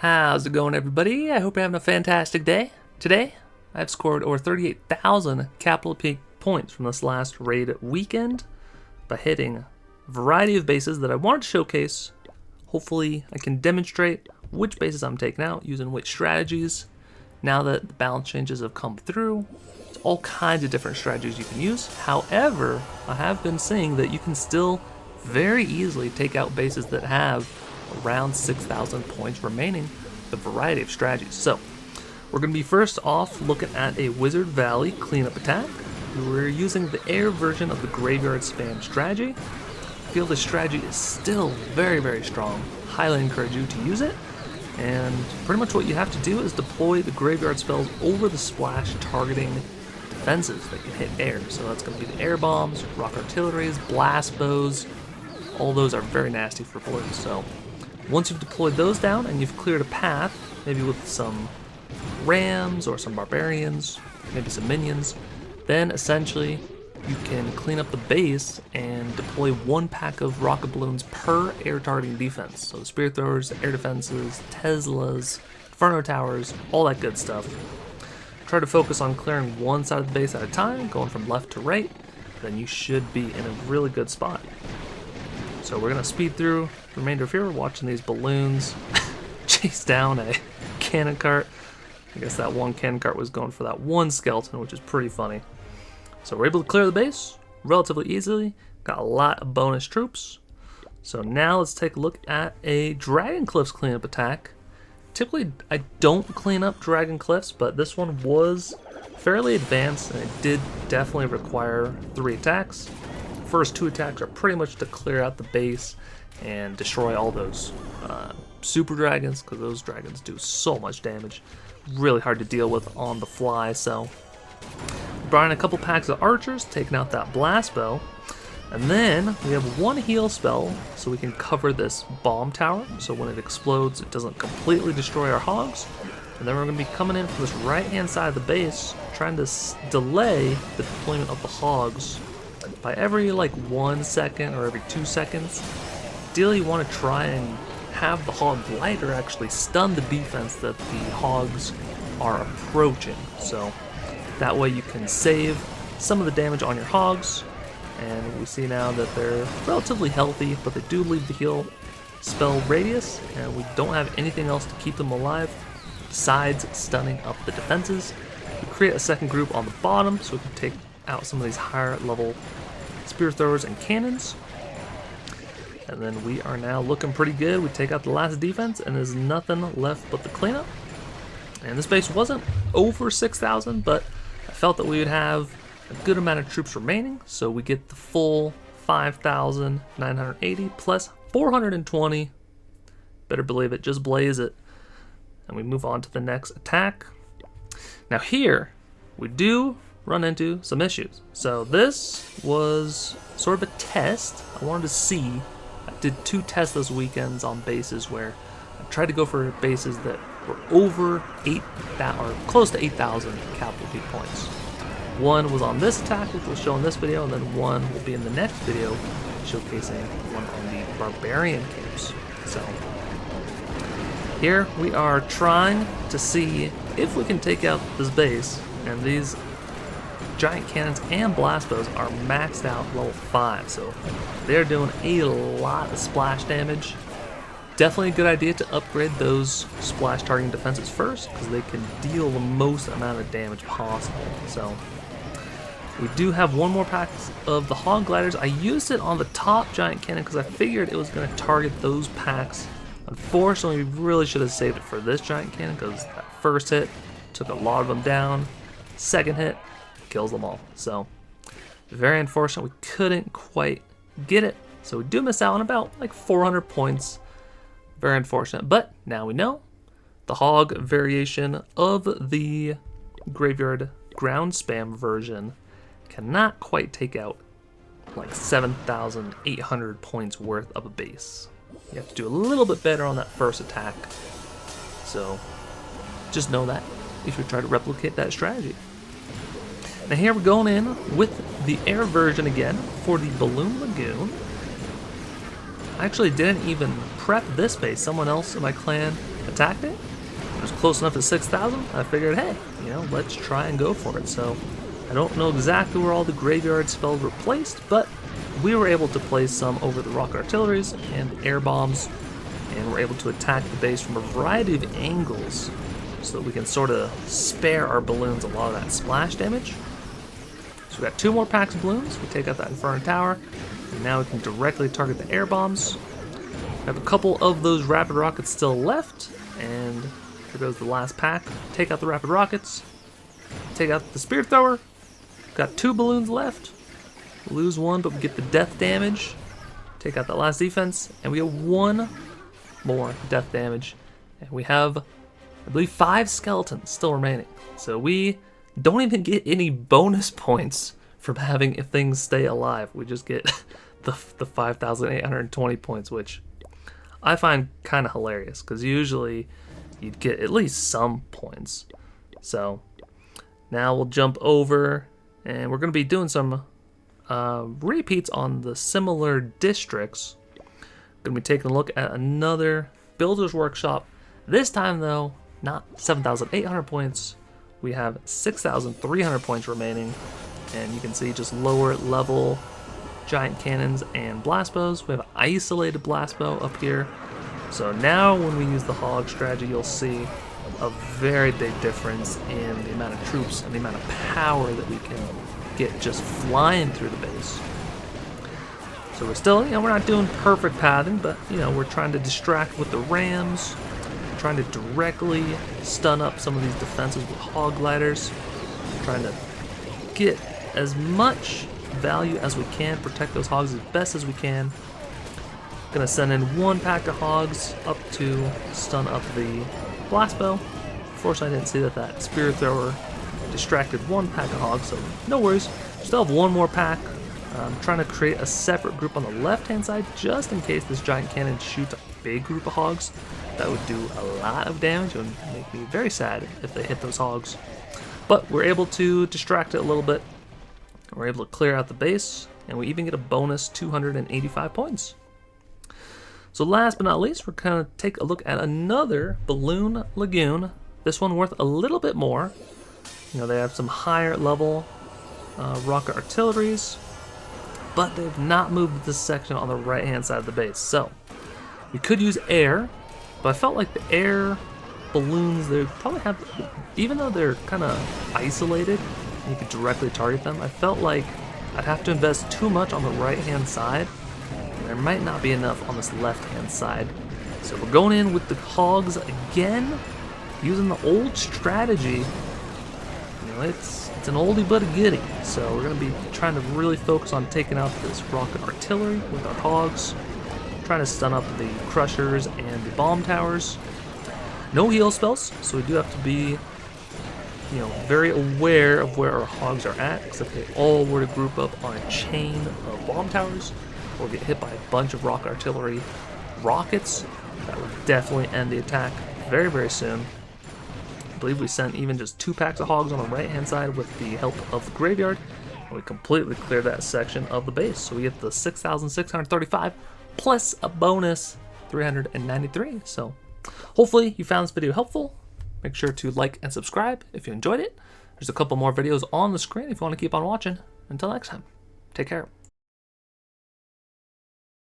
How's it going, everybody? I hope you're having a fantastic day. Today, I've scored over 38,000 capital peak points from this last raid weekend by hitting a variety of bases that I wanted to showcase. Hopefully, I can demonstrate which bases I'm taking out using which strategies. Now that the balance changes have come through, there's all kinds of different strategies you can use. However, I have been seeing that you can still very easily take out bases that have around 6,000 points remaining with a variety of strategies. So we're going to be first off looking at a Wizard Valley cleanup attack. We're using the air version of the graveyard spam strategy. I feel this strategy is still very strong. Highly encourage you to use it. And pretty much what you have to do is deploy the graveyard spells over the splash targeting defenses that can hit air. So that's going to be the air bombs, rock artilleries, blast bows. All those are very nasty for blue. So once you've deployed those down and you've cleared a path, maybe with some rams or some barbarians, maybe some minions, then essentially you can clean up the base and deploy one pack of rocket balloons per air targeting defense. So the spear throwers, air defenses, Teslas, Inferno towers, all that good stuff. Try to focus on clearing one side of the base at a time, going from left to right, then you should be in a really good spot. So we're going to speed through the remainder of here. We're watching these balloons chase down a cannon cart. I guess that one cannon cart was going for that one skeleton, which is pretty funny. So we're able to clear the base relatively easily. Got a lot of bonus troops. So now let's take a look at a Dragon Cliffs cleanup attack. Typically, I don't clean up Dragon Cliffs, but this one was fairly advanced, and it did definitely require 3 attacks. First 2 attacks are pretty much to clear out the base and destroy all those super dragons, because those dragons do so much damage. Really hard to deal with on the fly. So brought in a couple packs of archers, taking out that blast bow, and then we have one heal spell so we can cover this bomb tower, so when it explodes it doesn't completely destroy our hogs. And then we're going to be coming in from this right hand side of the base, trying to delay the deployment of the hogs by every 1 second or every 2 seconds. Ideally, you want to try and have the hog glider actually stun the defense that the hogs are approaching. So that way you can save some of the damage on your hogs. And we see now that they're relatively healthy, but they do leave the heal spell radius, and we don't have anything else to keep them alive besides stunning up the defenses. We create a second group on the bottom so we can take out some of these higher level spear throwers and cannons. And then we are now looking pretty good. We take out the last defense and there's nothing left but the cleanup. And this base wasn't over 6,000, but I felt that we would have a good amount of troops remaining, so we get the full 5,980 plus 420. Better believe it, just blaze it. And we move on to the next attack. Now here, we do run into some issues. So this was sort of a test. I wanted to see. I did 2 tests this weekends on bases where I tried to go for bases that were over 8,000 or close to 8,000 capital peak points. One was on this attack, which we'll show in this video, and then one will be in the next video showcasing one on the barbarian camps. So here we are trying to see if we can take out this base, and these giant cannons and blast bows are maxed out level 5, so they're doing a lot of splash damage. Definitely a good idea to upgrade those splash targeting defenses first, because they can deal the most amount of damage possible. So we do have one more pack of the hog gliders. I used it on the top giant cannon because I figured it was going to target those packs. Unfortunately, we really should have saved it for this giant cannon, because that first hit took a lot of them down. Second hit kills them all. So very unfortunate we couldn't quite get it. So we do miss out on about 400 points. Very unfortunate, but now we know. The hog variation of the graveyard ground spam version cannot quite take out 7,800 points worth of a base. You have to do a little bit better on that first attack. So just know that if you try to replicate that strategy. Now here we're going in with the air version again for the Balloon Lagoon. I actually didn't even prep this base. Someone else in my clan attacked it. It was close enough to 6,000. I figured, hey, you know, let's try and go for it. So I don't know exactly where all the graveyard spells were placed, but we were able to place some over the rocket artilleries and the air bombs, and we're able to attack the base from a variety of angles so that we can sort of spare our balloons a lot of that splash damage. So we got 2 more packs of balloons. We take out that Inferno Tower, and now we can directly target the air bombs. We have a couple of those rapid rockets still left, and here goes the last pack. Take out the rapid rockets, take out the spear thrower. Got 2 balloons left. Lose 1, but we get the death damage. Take out that last defense, and we have 1 more death damage. And we have, I believe, 5 skeletons still remaining. So we don't even get any bonus points from having if things stay alive. We just get the 5,820 points, which I find kind of hilarious, because usually you'd get at least some points. So now we'll jump over, and we're going to be doing some repeats on the similar districts. Going to be taking a look at another Builder's Workshop. This time, though, not 7,800 points. We have 6,300 points remaining, and you can see just lower level giant cannons and blast bows. We have isolated blast bow up here. So now when we use the hog strategy, you'll see a very big difference in the amount of troops and the amount of power that we can get just flying through the base. So we're still, you know, we're not doing perfect pathing, but, you know, we're trying to distract with the rams, trying to directly stun up some of these defenses with hog gliders, trying to get as much value as we can, protect those hogs as best as we can. Gonna send in 1 pack of hogs up to stun up the blast bow. Unfortunately, I didn't see that spear thrower distracted 1 pack of hogs, so no worries. Still have 1 more pack. I'm trying to create a separate group on the left-hand side just in case this giant cannon shoots a big group of hogs. That would do a lot of damage. It would make me very sad if they hit those hogs. But we're able to distract it a little bit. We're able to clear out the base, and we even get a bonus 285 points. So last but not least, we're going to take a look at another Balloon Lagoon. This one worth a little bit more. You know, they have some higher level rocket artilleries, but they've not moved this section on the right hand side of the base. So we could use air, but I felt like the air balloons, they probably have, even though they're kind of isolated, you could directly target them, I felt like I'd have to invest too much on the right hand side. There might not be enough on this left hand side. So we're going in with the hogs again, using the old strategy. You know, it's an oldie but a goodie. So we're going to be trying to really focus on taking out this rocket artillery with our hogs, trying to stun up the crushers and the bomb towers. No heal spells, so we do have to be, you know, very aware of where our hogs are at, because if they all were to group up on a chain of bomb towers or get hit by a bunch of rocket artillery rockets, that would definitely end the attack very, very soon. I believe we sent even just 2 packs of hogs on the right hand side with the help of the graveyard, and we completely cleared that section of the base. So we get the 6,635 plus a bonus 393. So hopefully you found this video helpful. Make sure to like and subscribe if you enjoyed it. There's a couple more videos on the screen if you want to keep on watching. Until next time, take care.